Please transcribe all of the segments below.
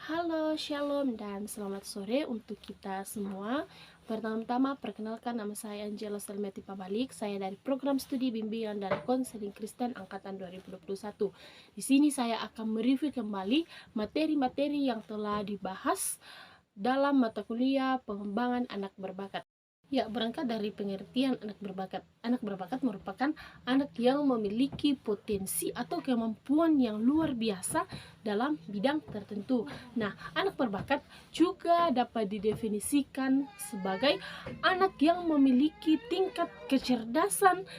Halo, shalom, dan selamat sore untuk kita semua. Pertama-tama, perkenalkan nama saya Angela Selmeti Pabalik. Saya dari program studi bimbingan dan konseling Kristen angkatan 2021. Di sini saya akan mereview kembali materi-materi yang telah dibahas dalam mata kuliah pengembangan anak berbakat. Ya, berangkat dari pengertian anak berbakat. Anak berbakat merupakan anak yang memiliki potensi atau kemampuan yang luar biasa dalam bidang tertentu. Nah, anak berbakat juga dapat didefinisikan sebagai anak yang memiliki tingkat kecerdasan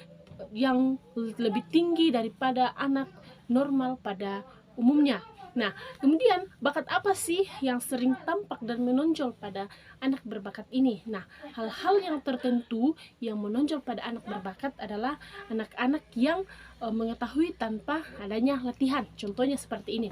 yang lebih tinggi daripada anak normal pada umumnya. Nah, kemudian bakat apa sih yang sering tampak dan menonjol pada anak berbakat ini? Nah, hal-hal yang tertentu yang menonjol pada anak berbakat adalah anak-anak yang mengetahui tanpa adanya latihan. Contohnya seperti ini.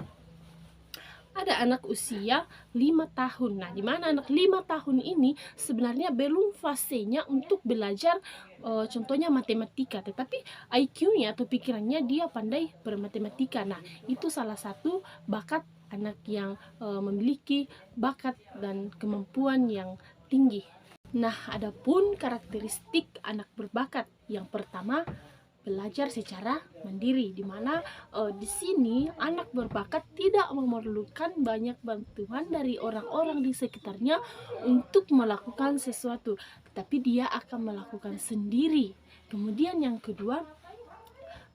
Ada anak usia 5 tahun. Nah, di mana anak 5 tahun ini sebenarnya belum fasenya untuk belajar contohnya matematika, tetapi IQ-nya atau pikirannya dia pandai bermatematika. Nah, itu salah satu bakat anak yang memiliki bakat dan kemampuan yang tinggi. Nah, adapun karakteristik anak berbakat, yang pertama, belajar secara mandiri, di mana di sini anak berbakat tidak memerlukan banyak bantuan dari orang-orang di sekitarnya untuk melakukan sesuatu, tetapi dia akan melakukan sendiri. Kemudian yang kedua,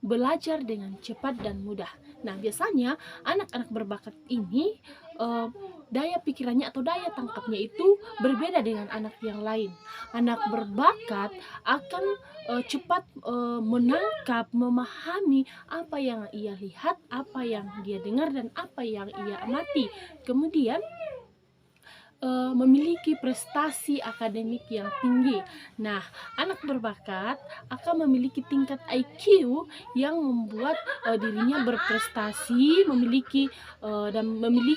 belajar dengan cepat dan mudah. Nah, biasanya anak-anak berbakat ini daya pikirannya atau daya tangkapnya itu berbeda dengan anak yang lain. Anak berbakat akan cepat menangkap, memahami apa yang ia lihat, apa yang dia dengar, dan apa yang ia amati. Kemudian memiliki prestasi akademik yang tinggi. Nah, anak berbakat akan memiliki tingkat IQ yang membuat dirinya berprestasi, memiliki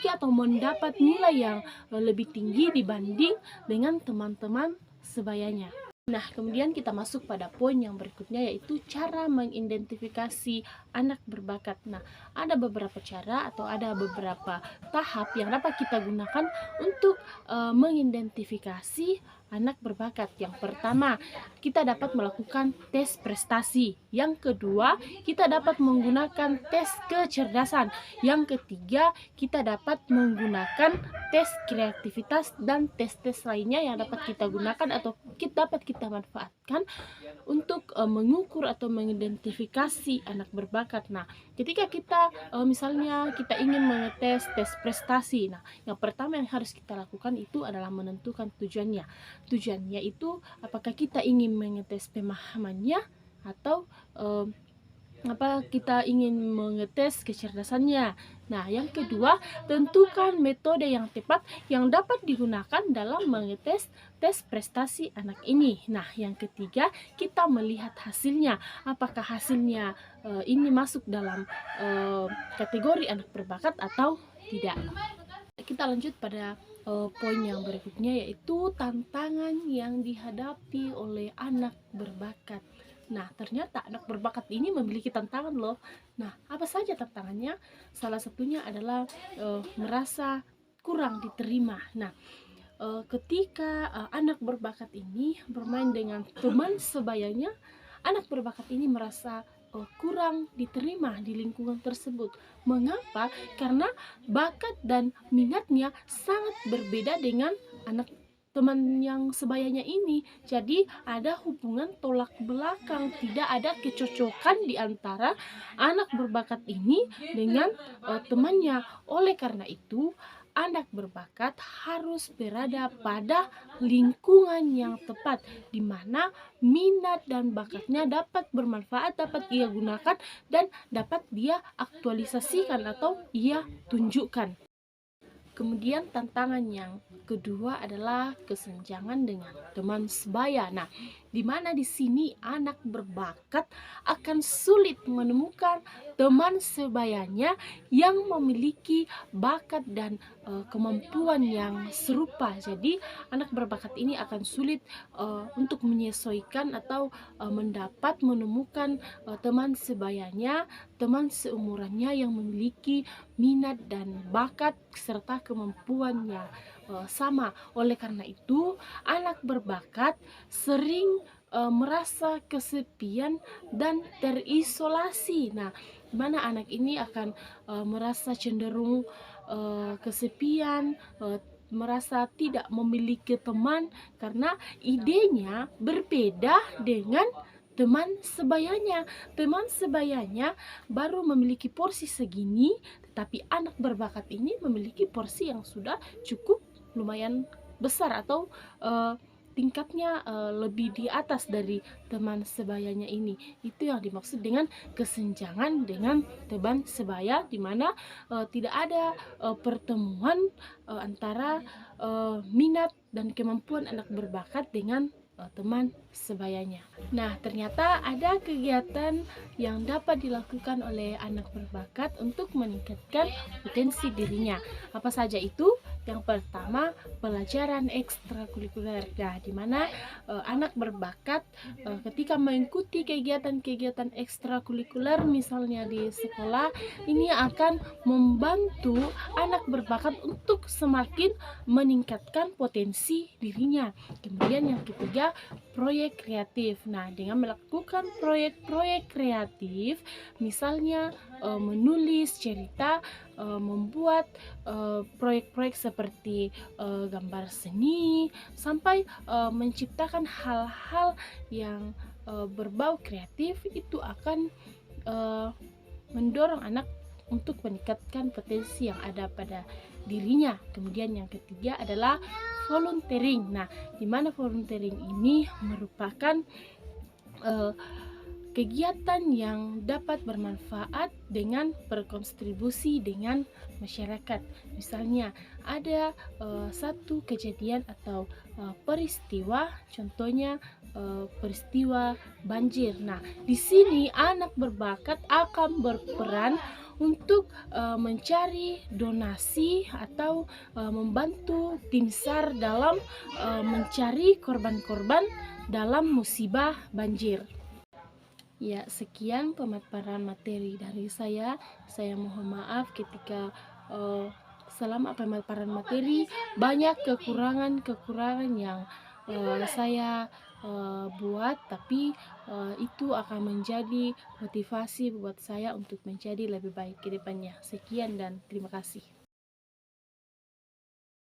atau mendapat nilai yang lebih tinggi dibanding dengan teman-teman sebayanya. Nah, kemudian kita masuk pada poin yang berikutnya, yaitu cara mengidentifikasi anak berbakat. Nah, ada beberapa cara atau ada beberapa tahap yang dapat kita gunakan untuk mengidentifikasi anak berbakat. Yang pertama, kita dapat melakukan tes prestasi. Yang kedua, kita dapat menggunakan tes kecerdasan. Yang ketiga, kita dapat menggunakan tes kreativitas dan tes-tes lainnya yang dapat kita gunakan atau dapat kita manfaatkan untuk mengukur atau mengidentifikasi anak berbakat. Nah, ketika kita misalnya kita ingin mengetes tes prestasi, nah, yang pertama yang harus kita lakukan itu adalah menentukan tujuannya. Tujuannya itu apakah kita ingin mengetes pemahamannya atau kita ingin mengetes kecerdasannya. Nah, yang kedua, tentukan metode yang tepat yang dapat digunakan dalam mengetes tes prestasi anak ini. Nah, yang ketiga, kita melihat hasilnya. Apakah hasilnya ini masuk dalam kategori anak berbakat atau tidak. Kita lanjut pada poin yang berikutnya, yaitu tantangan yang dihadapi oleh anak berbakat. Nah, ternyata anak berbakat ini memiliki tantangan loh. Nah, apa saja tantangannya? Salah satunya adalah merasa kurang diterima. Nah, ketika anak berbakat ini bermain dengan teman sebayanya, anak berbakat ini merasa kurang diterima di lingkungan tersebut. Mengapa? Karena bakat dan minatnya sangat berbeda dengan anak teman yang sebayanya ini. Jadi ada hubungan tolak belakang, tidak ada kecocokan di antara anak berbakat ini dengan temannya. Oleh karena itu, anak berbakat harus berada pada lingkungan yang tepat, di mana minat dan bakatnya dapat bermanfaat, dapat ia gunakan, dan dapat dia aktualisasikan atau ia tunjukkan. Kemudian tantangan yang kedua adalah kesenjangan dengan teman sebaya. Nah, di mana di sini anak berbakat akan sulit menemukan teman sebayanya yang memiliki bakat dan kemampuan yang serupa. Jadi anak berbakat ini akan sulit untuk menyesuaikan atau menemukan teman sebayanya, teman seumurannya yang memiliki minat dan bakat serta kemampuannya sama. Oleh karena itu, anak berbakat sering merasa kesepian dan terisolasi. Nah, di mana anak ini akan merasa cenderung kesepian, merasa tidak memiliki teman karena idenya berbeda dengan teman sebayanya. Teman sebayanya baru memiliki porsi segini, tetapi anak berbakat ini memiliki porsi yang sudah cukup lumayan besar atau tingkatnya lebih di atas dari teman sebayanya ini. Itu yang dimaksud dengan kesenjangan dengan teman sebaya, di mana tidak ada pertemuan antara minat dan kemampuan anak berbakat dengan teman sebayanya. Nah, ternyata ada kegiatan yang dapat dilakukan oleh anak berbakat untuk meningkatkan potensi dirinya. Apa saja itu? Yang pertama, pelajaran ekstrakurikuler. Nah, di mana anak berbakat ketika mengikuti kegiatan-kegiatan ekstrakurikuler misalnya di sekolah, ini akan membantu anak berbakat untuk semakin meningkatkan potensi dirinya. Kemudian yang ketiga, proyek kreatif. Nah, dengan melakukan proyek-proyek kreatif, misalnya menulis cerita, membuat proyek-proyek seperti gambar seni, sampai menciptakan hal-hal yang berbau kreatif, itu akan mendorong anak untuk meningkatkan potensi yang ada pada dirinya. Kemudian yang ketiga adalah volunteering. Nah, di mana volunteering ini merupakan kegiatan yang dapat bermanfaat dengan berkontribusi dengan masyarakat. Misalnya ada satu kejadian atau peristiwa, contohnya peristiwa banjir. Nah, di sini anak berbakat akan berperan untuk mencari donasi atau membantu tim SAR dalam mencari korban-korban dalam musibah banjir. Ya, sekian pemaparan materi dari saya. Saya mohon maaf ketika selama pemaparan materi banyak kekurangan-kekurangan yang saya buat, tapi itu akan menjadi motivasi buat saya untuk menjadi lebih baik ke depannya. Sekian dan terima kasih.